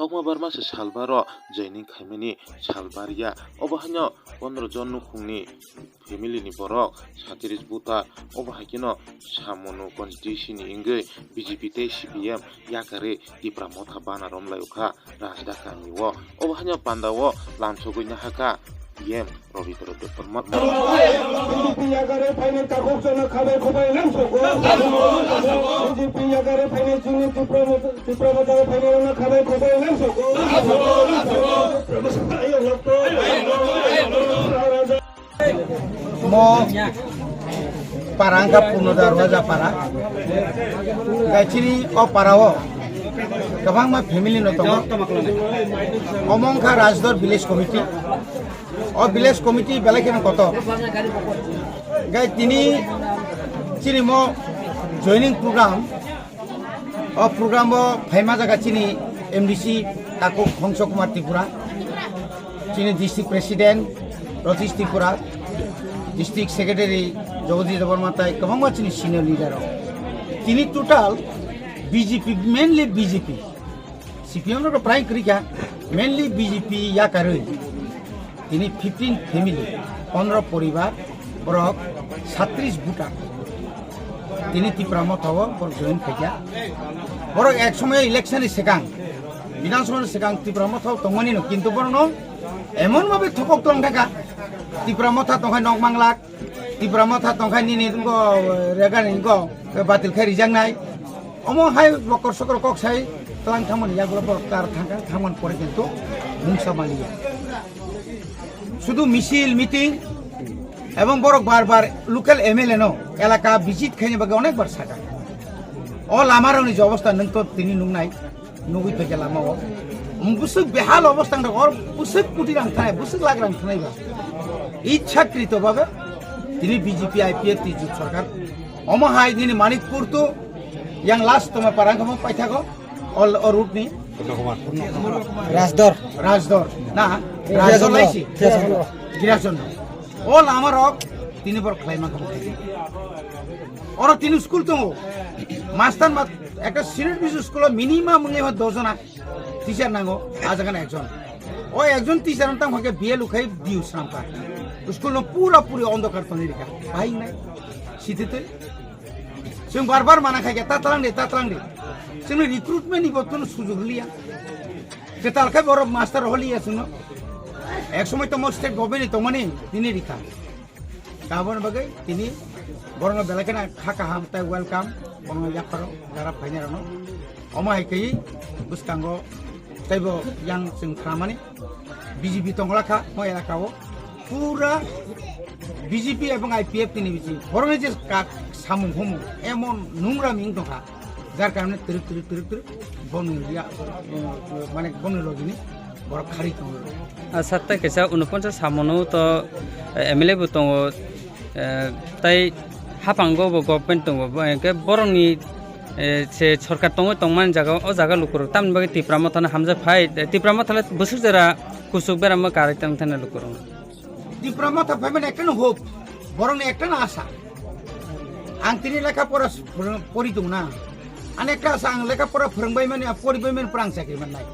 Tokma barma se salbaro jaining khaimani salbaria obahanyo 15 jon nukhungni family ni borok 37 buta obahakino samonu constitution ni ingei BJP te CPM yakare dipra motha bana romlayukha rajdaka niwo obahanyo pandawo lamsogui nahaka PM Robitro Department mo parangka puno darwaja para gachini o parawo kabang ma family no tongo omongkha rajdor village committee o village committee belakena koto gai tini chini mo joining program o program bo phaima jaga chini MDC Taku Khongso Kumar Tripura chini district president Ratish Tripura district secretary Jagadish Devarmatai kabang ma chini senior leader tini total BJP mainly BJP CPM no prime krika mainly BJP ya karoi তিনি 15 family 15 পরিবার বরক 36 বুটা তিনি ত্রিপুরামত হব বরক join খাইয়া বরক এক সময় election সেকাং বিধানসভার সেকাং ত্রিপুরামত হব তংমানি ন কিন্তু বরন এমন ভাবে থকক তং থাকা ত্রিপুরামত তংখাই নক মাংলাক ত্রিপুরামত তংখাই নিনি গো রেগানি গো বাতিল খাই রিজাং নাই অমো হাই বকর সকর কক সাই তং থামন ইয়াগুলো বরক তার থাকা থামন পরে কিন্তু মুংসা মালিয়া শুধু মিছিল মিটিং এবং বড় বারবার লোকাল এমএলএ নো এলাকা ভিজিট খাইনি বাগে অনেকবার সাকা ও লামার যে অবস্থা নং তো তিনি নুংনাই নুগুই থেকে লামা ও বুসুক বেহাল অবস্থা ওর বুসুক কুটি রাং থানায় বুসুক লাগ রাং থানায় বা ইচ্ছাকৃতভাবে তিনি বিজেপি আইপিএফ তিজুত সরকার অমহাই দিন মানিকপুর তো ইয়াং লাস্ট তোমার পারাঙ্গম পাই থাকো অল অর রুট নি রাজদর না রাজদর লাইছি গিরাজন অল আমার তিনি বড় ক্লাইমা খাই ওর তিনি স্কুল তো মাস্টার বা একটা সিনিয়র বিজনেস স্কুল মিনিমাম 10 জন টিচার নাঙ্গো আজ এখানে একজন ও একজন টিচার তাম হকে বিয়ে লুখাই দিউ সামকা স্কুল পুরোপুরি অন্ধকার তো নিরিখা ভাই নাই শীতেতে जों बार माना खाय तातलांदे जोंनो रिक्रुटमेन्ट नि बर्तन सुजुग लिया केतालखाय बर मास्टार हलिया जोंनो एक समय तो स्टेट गभर्नमेन्ट तमनि दिनै रिखा गाबोन बागै तिनि बरनो बेलाकेना खाका हामताय वेलकाम बरनो याफारो गारा फाइनारनो अमाहायकै बुसकांगो ताइबो यां जों खामानि बिजेपि तंगलाखा म एलाकाओ पुरा বিজেপি এবং আইপিএফ তিনি বিজি বরং যে সামুং হমু এমন নোংরা মিং দখা যার কারণে তিরুক বনিয়া মানে বনিরগিনি বড় খারি দङ সাতটা কেসা 49 সামনো তো এমএলএ বো দङ তাই হাপাঙ্গো বো গভর্নমেন্ট দङ কে বরংনি সে সরকার দङ তংমান জায়গা ও জায়গা লুকুর তামন বাগে ত্রিপুরামথানা হামজা ফাই ত্রিপুরামথালা বসুর জরা কুসুক বেরাম কারাই তামথানা লুকুর ত্রিপুরামথা ফাইমেন একটা হোপ বরং একটা না আশা आं तिनि लेखापरा परि दं ना आं একটা आशा आं लेखापरा फोरोंबाय माने परिबाय माने फोरों साख्रि मोननाय